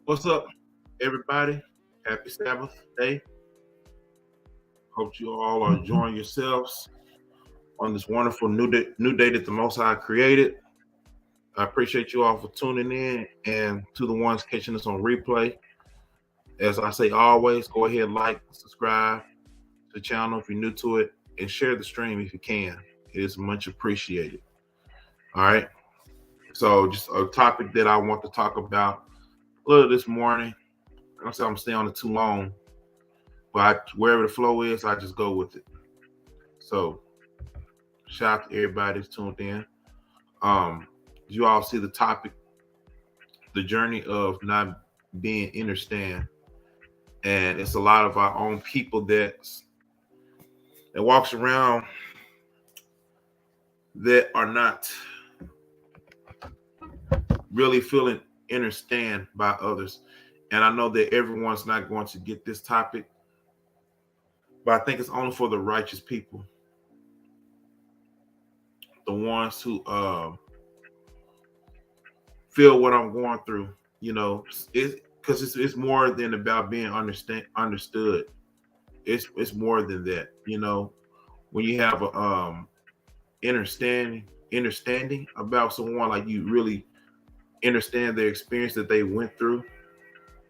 What's up, everybody? Happy Sabbath day. Hope you all are enjoying yourselves on this wonderful new day that the Most High created. I appreciate you all for tuning in, and to the ones catching us on replay. As I say always, go ahead, like, subscribe to the channel if you're new to it, and share the stream if you can. It is much appreciated. All right. So, just a topic that I want to talk about a little this morning. I don't say I'm staying on it too long, but wherever the flow is, I just go with it. So, shout out to everybody that's tuned in. You all see the topic, the journey of not being Innerstand, and it's a lot of our own people that walks around that are not really feeling Innerstand by others. And I know that everyone's not going to get this topic, but I think it's only for the righteous people, the ones who feel what I'm going through. You know, it's because it's more than about being understood. It's more than that. You know, when you have a understanding about someone, like you really understand their experience that they went through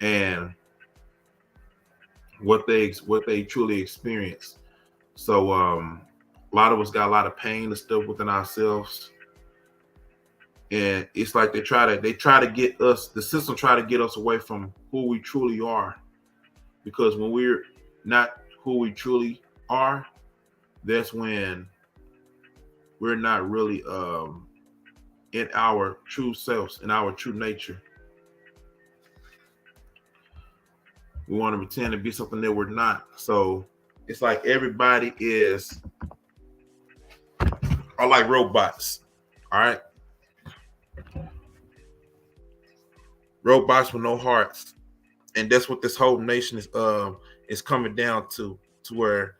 and what they truly experienced. So a lot of us got a lot of pain and stuff within ourselves, and it's like they try to get us, the system try to get us away from who we truly are, because when we're not who we truly are, that's when we're not really in our true selves, in our true nature. We want to pretend to be something that we're not. So it's like everybody are like robots. All right. Robots with no hearts. And that's what this whole nation is coming down to where,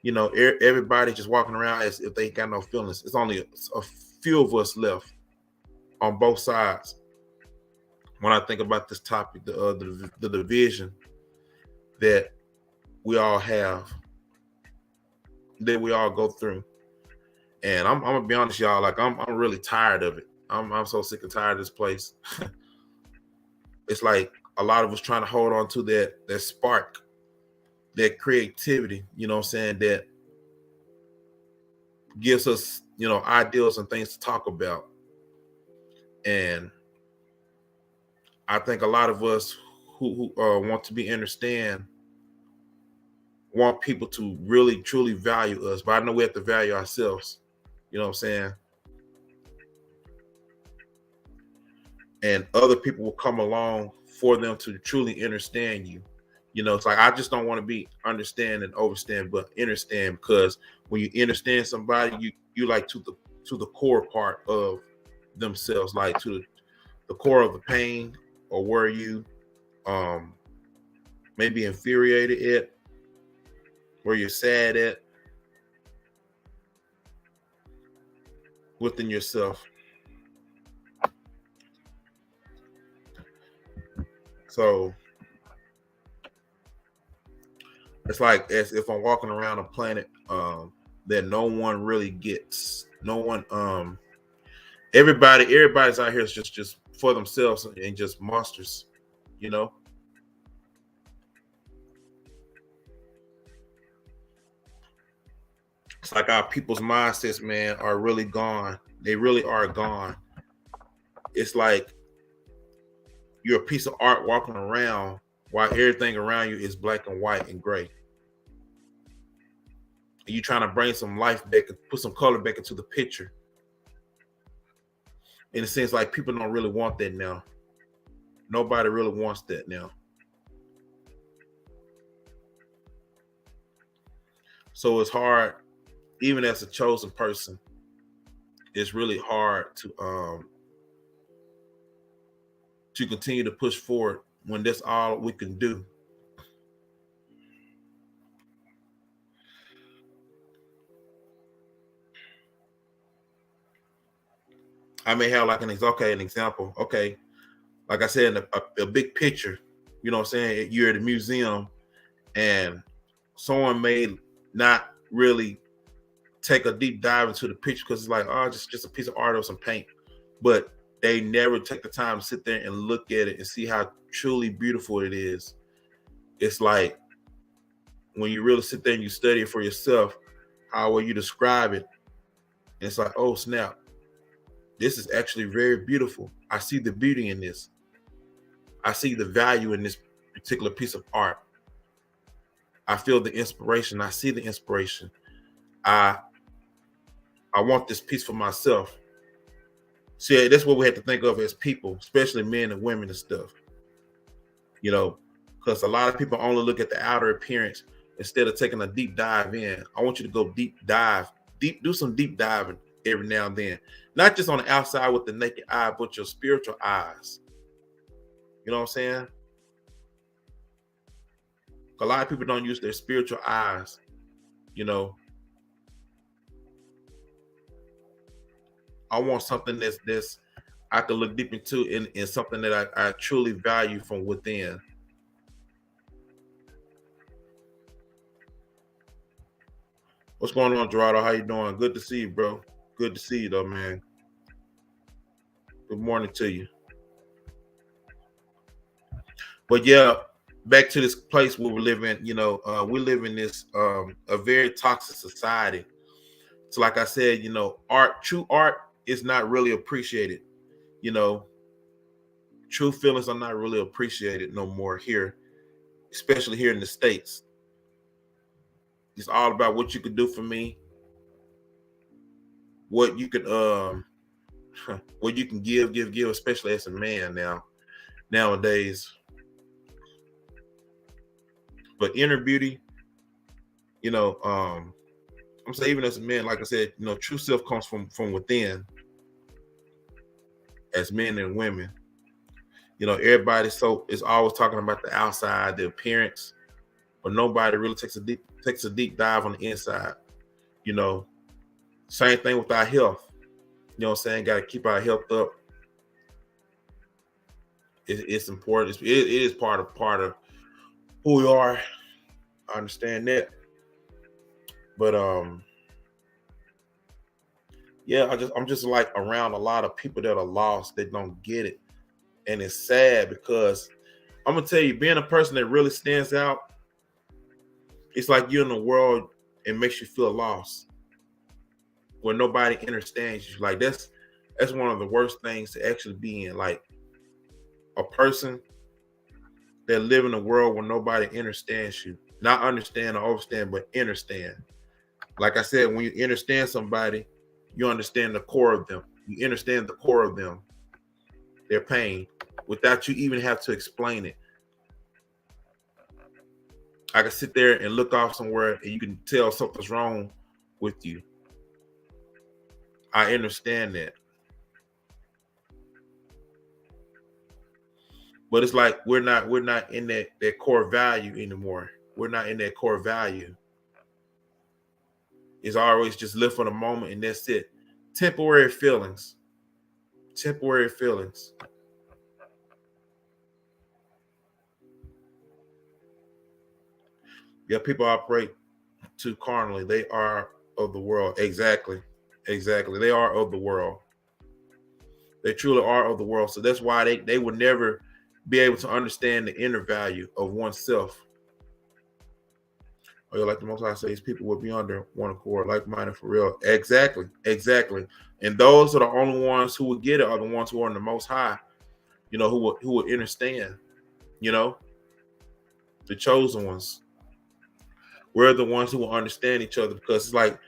you know, everybody just walking around as if they got no feelings. It's only a few of us left on both sides. When I think about this topic, the division that we all have, that we all go through. And I'm gonna be honest, y'all. Like I'm really tired of it. I'm so sick and tired of this place. It's like a lot of us trying to hold on to that spark, that creativity. You know what I'm saying? That gives us, you know, ideals and things to talk about. And I think a lot of us who want to be understand want people to really truly value us, but I know we have to value ourselves. You know what I'm saying? And other people will come along for them to truly understand you. You know, it's like I just don't want to be understand and overstand, but understand, because when you understand somebody, you like to the core part of themselves, like to the core of the pain, or where you um maybe infuriated at, where you're sad at within yourself. So it's like as if I'm walking around a planet that no one really gets. No one everybody's out here is just for themselves and just monsters, you know. It's like our people's mindsets, man, are really gone. They really are gone. It's like you're a piece of art walking around while everything around you is black and white and gray. And you trying to bring some life back and put some color back into the picture. And it seems like people don't really want that now. Nobody really wants that now. So it's hard, even as a chosen person, it's really hard to continue to push forward when that's all we can do. I may have like an example. Okay, Like I said, a big picture, you know what I'm saying? You're at a museum and someone may not really take a deep dive into the picture because it's like, oh, just a piece of art or some paint. But they never take the time to sit there and look at it and see how truly beautiful it is. It's like when you really sit there and you study it for yourself, how will you describe it? It's like, oh snap, this is actually very beautiful. I see the beauty in this. I see the value in this particular piece of art. I feel the inspiration. I see the inspiration. I I want this piece for myself. See, that's what we have to think of as people, especially men and women and stuff. You know, because a lot of people only look at the outer appearance instead of taking a deep dive in. I want you to go do some deep diving every now and then, not just on the outside with the naked eye, but your spiritual eyes. You know what I'm saying? A lot of people don't use their spiritual eyes. You know, I want something that's I can look deep into in something that I truly value from within. What's going on, Gerardo? How you doing? Good to see you, bro. Good to see you, though, man. Good morning to you. But yeah, back to this place where we live in. You know, we live in this a very toxic society. So, like I said, you know, true art is not really appreciated. You know, true feelings are not really appreciated no more here, especially here in the States. It's all about what you could do for me, what you could what you can give, especially as a man nowadays. But inner beauty, you know, I'm saying even as a man, like I said, you know, true self comes from within, as men and women. You know, everybody so is always talking about the outside, the appearance, but nobody really takes a deep dive on the inside. You know, same thing with our health. You know what I'm saying? Got to keep our health up. It's important. It is part of who we are. I understand that, but yeah, I'm just like around a lot of people that are lost that don't get it, and it's sad because I'm gonna tell you, being a person that really stands out, it's like you're in the world and makes you feel lost where nobody understands you. Like that's one of the worst things to actually be in. Like a person that live in a world where nobody understands you, not understand or understand, but understand. Like I said, when you understand somebody, you understand the core of them. You understand the core of them, their pain, without you even have to explain it. I can sit there and look off somewhere and you can tell something's wrong with you. I understand that. But it's like we're not in that core value anymore. We're not in that core value. It's always just live for the moment and that's it. Temporary feelings. Temporary feelings. Yeah, people operate too carnally. They are of the world. Exactly. Exactly. They are of the world. They truly are of the world. So that's why they would never be able to understand the inner value of oneself. Or like the most I say, people will be under one accord, like minded for real. Exactly. Exactly. And those are the only ones who would get it are the ones who are in the most high, you know, who would understand, you know, the chosen ones. We're the ones who will understand each other because it's like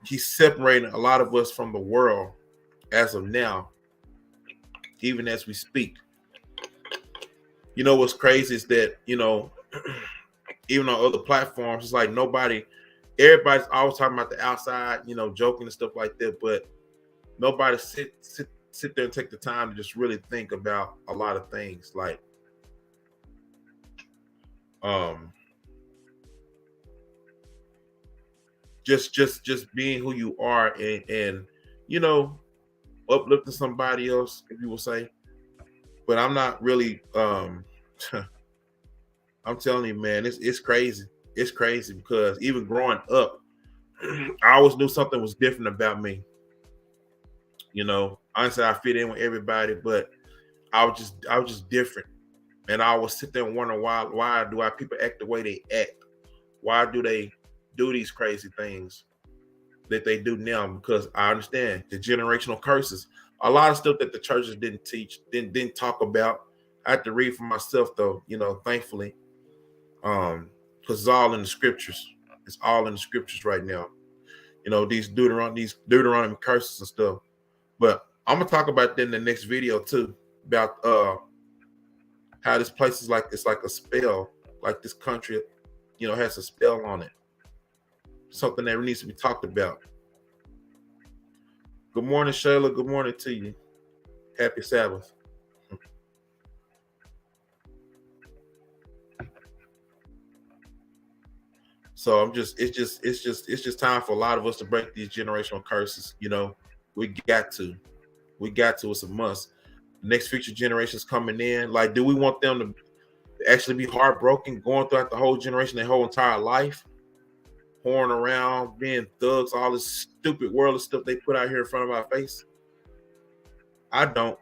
he's separating a lot of us from the world as of now, even as we speak. You know what's crazy is that, you know, even on other platforms, it's like everybody's always talking about the outside, you know, joking and stuff like that, but nobody sit there and take the time to just really think about a lot of things, like um just being who you are and you know uplifting somebody else, if you will say, But I'm not really. I'm telling you, man, it's crazy. It's crazy because even growing up, I always knew something was different about me. You know, honestly, I fit in with everybody, but I was just different, and I would sit there and wonder why do our people act the way they act? Why do they do these crazy things that they do now? Because I understand the generational curses, a lot of stuff that the churches didn't teach, didn't talk about. I had to read for myself though, thankfully, because it's all in the scriptures. It's all in the scriptures right now. These Deuteronomy curses and stuff. But I'm gonna talk about that in the next video too, about how this place is like it's like a spell, like this country, has a spell on it. Something that needs to be talked about. Good morning, Shayla. Good morning to you. Happy Sabbath. So it's just time for a lot of us to break these generational curses. We got to. We got to. It's a must. Next future generations coming in. Like, do we want them to actually be heartbroken, going throughout the whole generation, their whole entire life, whoring around, being thugs, all this stupid worldly stuff they put out here in front of our face? I don't.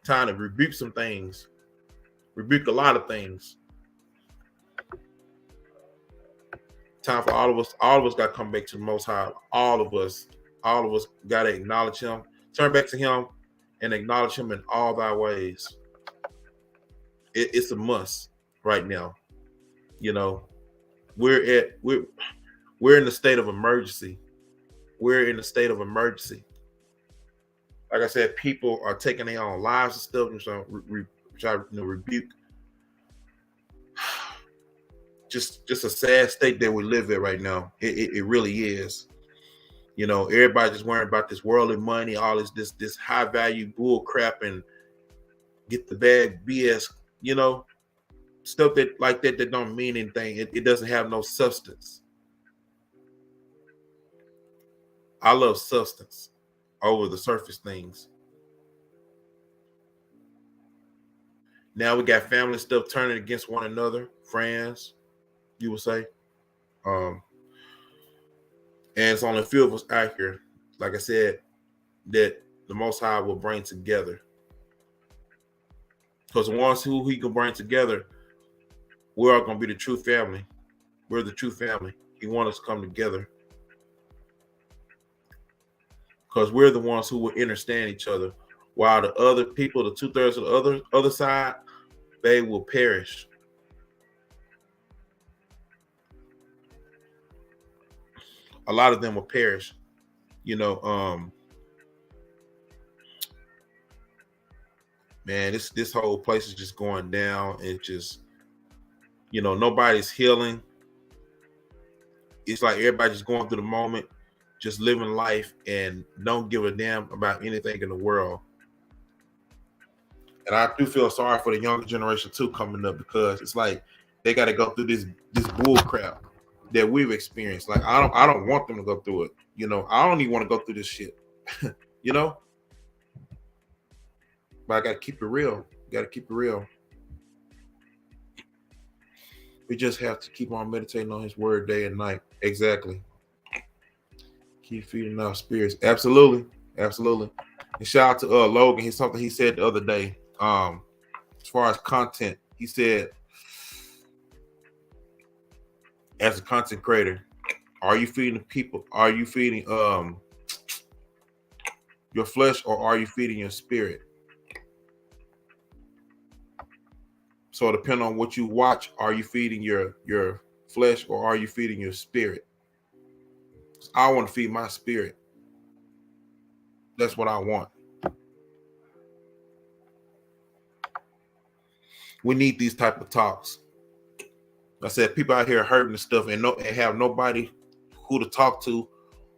Time to rebuke some things, rebuke a lot of things. Time for all of us got to come back to the Most High. All of us got to acknowledge Him, turn back to Him, and acknowledge Him in all thy ways. It's a must right now. We're in the state of emergency. We're in a state of emergency. Like I said, people are taking their own lives and stuff, which I rebuke. Just a sad state that we live in right now. It really is. Everybody just worrying about this worldly money, all this high value bull crap, and get the bag BS. Stuff that don't mean anything. It doesn't have no substance. I love substance over the surface things. Now we got family stuff turning against one another, friends, you would say. And it's only a few of us out here, like I said, that the Most High will bring together. Because the ones who He can bring together, we're all going to be the true family. We're the true family. He wants us to come together. Because we're the ones who will understand each other. While the other people, the 2/3 of the other side, they will perish. A lot of them will perish. Man, this whole place is just going down. It just, nobody's healing. It's like everybody's just going through the moment, just living life, and don't give a damn about anything in the world. And I do feel sorry for the younger generation too coming up, because it's like they got to go through this bull crap that we've experienced. Like I don't want them to go through it. I don't even want to go through this shit. But I got to keep it real. Got to keep it real. We just have to keep on meditating on His word day and night. Exactly. Keep feeding our spirits. Absolutely. Absolutely. And shout out to Logan. He's something he said the other day. As far as content, he said, as a content creator, are you feeding people? Are you feeding your flesh, or are you feeding your spirit? So depending on what you watch, are you feeding your flesh, or are you feeding your spirit? I want to feed my spirit. That's what I want. We need these type of talks. I said, people out here hurting and stuff, and have nobody who to talk to,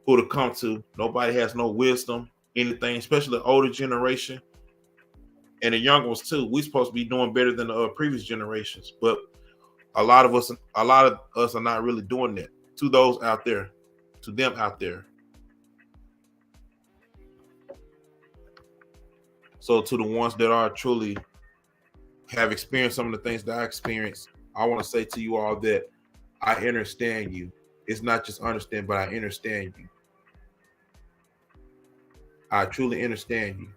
who to come to. Nobody has no wisdom, anything, especially the older generation and the younger ones too. We're supposed to be doing better than the previous generations, but a lot of us are not really doing that. To those out there, to them out there. So to the ones that are truly have experienced some of the things that I experienced, I want to say to you all that I understand you. It's not just understand, but I understand you. I truly understand you.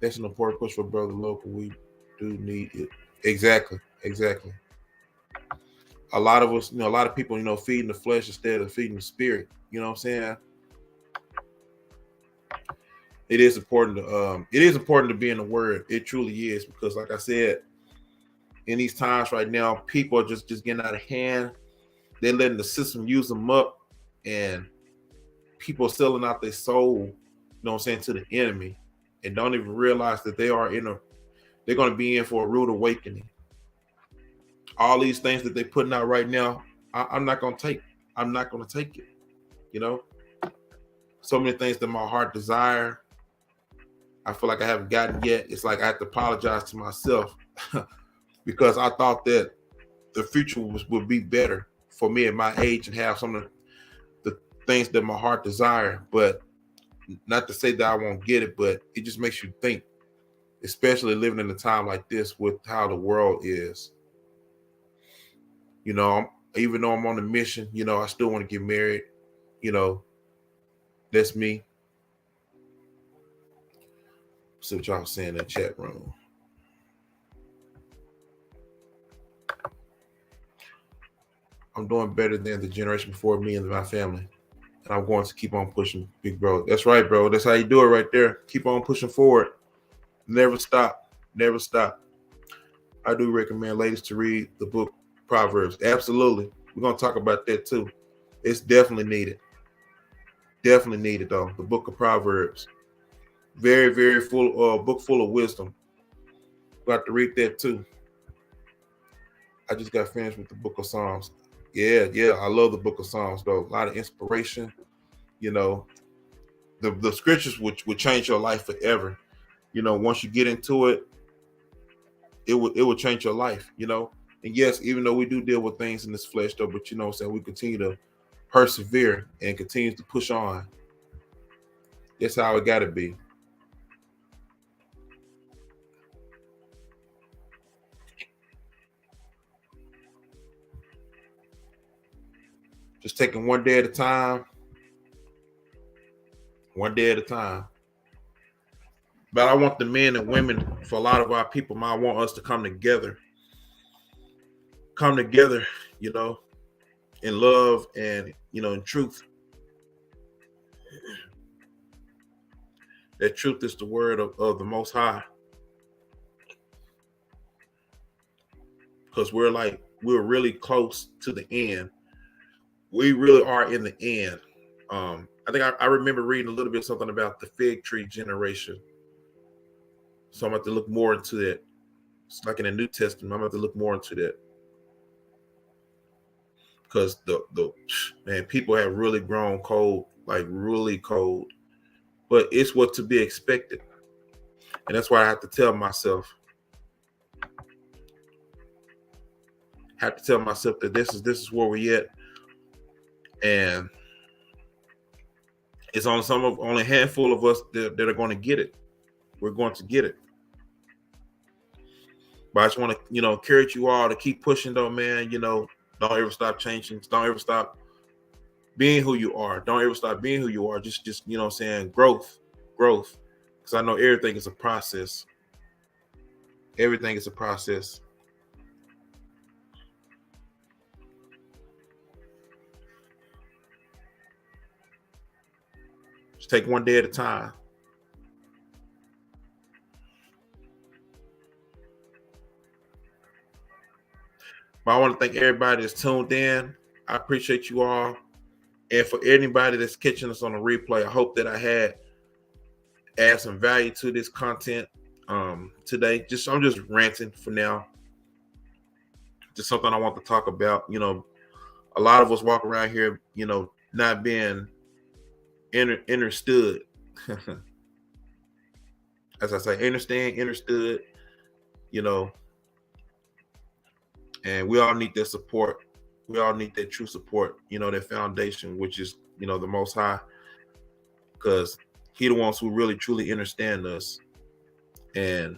That's an important push for brother local. We do need it. Exactly. Exactly. A lot of us, a lot of people, feeding the flesh instead of feeding the spirit. You know what I'm saying? It is important to be in the word. It truly is, because like I said, in these times right now, people are just getting out of hand. They're letting the system use them up, and people are selling out their soul, to the enemy, and don't even realize that they're going to be in for a rude awakening. All these things that they're putting out right now, I'm not going to take. I'm not going to take it. So many things that my heart desire, I feel like I haven't gotten yet. It's like I have to apologize to myself because I thought that the future would be better for me at my age and have some of the things that my heart desire. But not to say that I won't get it, but it just makes you think, especially living in a time like this with how the world is. Even though I'm on a mission, I still want to get married. That's me. See what y'all saying in the chat room. I'm doing better than the generation before me and my family. And I'm going to keep on pushing, big bro. That's right, bro. That's how you do it right there. Keep on pushing forward. Never stop. Never stop. I do recommend ladies to read the book Proverbs. Absolutely. We're going to talk about that too. It's definitely needed. Definitely needed, though. The book of Proverbs. Very, very full, book full of wisdom. Got to read that too. I just got finished with the book of Psalms. Yeah. I love the book of Psalms, though. A lot of inspiration. The scriptures would change your life forever. Once you get into it, it would change your life. And yes, even though we do deal with things in this flesh, though, but what I'm saying, we continue to persevere and continue to push on. That's how it got to be. Just taking one day at a time. One day at a time. But I want the men and women, for a lot of our people, I want us to come together. Come together, in love and, in truth. That truth is the word of the Most High. Because we're really close to the end. We really are in the end. I think I remember reading a little bit something about the fig tree generation. So I'm going to have to look more into that. It's like in the New Testament. I'm going to have to look more into that. Because the people have really grown cold, like really cold. But it's what to be expected. And that's why I have to tell myself. That this is where we're at. And it's only a handful of us that are going to get it. We're going to get it. But I just want to, encourage you all to keep pushing, though, man. Don't ever stop changing. Don't ever stop being who you are. Don't ever stop being who you are. Just growth. Because I know everything is a process. Everything is a process. Just take one day at a time. But I want to thank everybody that's tuned in. I appreciate you all. And for anybody that's catching us on a replay, I hope that I add some value to this content today. I'm just ranting for now. Just something I want to talk about. A lot of us walk around here, not being understood. As I say, understood, and we all need that support. We all need that true support, that foundation, which is, the Most High. Because He the ones who really truly understand us. And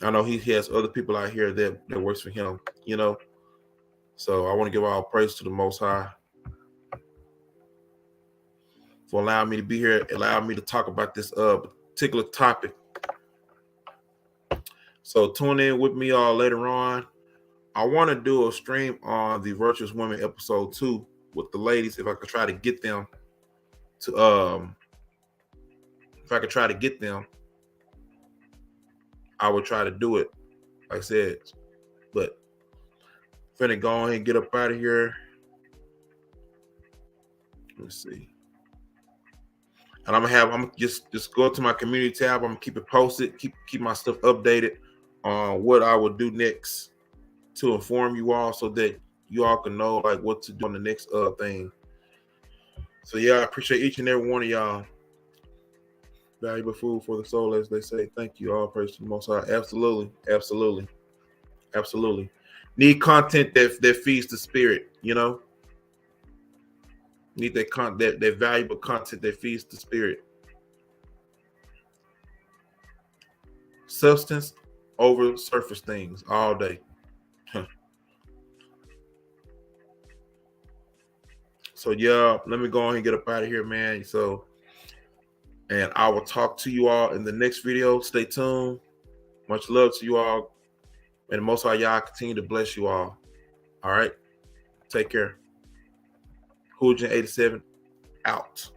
I know he has other people out here that works for him, you know. So I want to give all praise to the Most High for allowing me to be here, allowing me to talk about this particular topic. So tune in with me all later on. I want to do a stream on the Virtuous Women episode 2 with the ladies. If I could try to get them to I would try to do it, like I said. But finna go ahead and get up out of here. Let's see. And I'm gonna just go to my community tab. I'm gonna keep it posted, keep my stuff updated on what I will do next to inform you all, so that you all can know like what to do on the next thing. So yeah, I appreciate each and every one of y'all. Valuable food for the soul, as they say. Thank you. All praise to the Most High. Absolutely, absolutely, absolutely. Need content that feeds the spirit. You know, need that valuable content that feeds the spirit. Substance over surface things all day. So yeah, let me go on and get up out of here, man. So, and I will talk to you all in the next video. Stay tuned. Much love to you all. And the Most High Yah continue to bless you all. All right. Take care. Hoojin 87 out.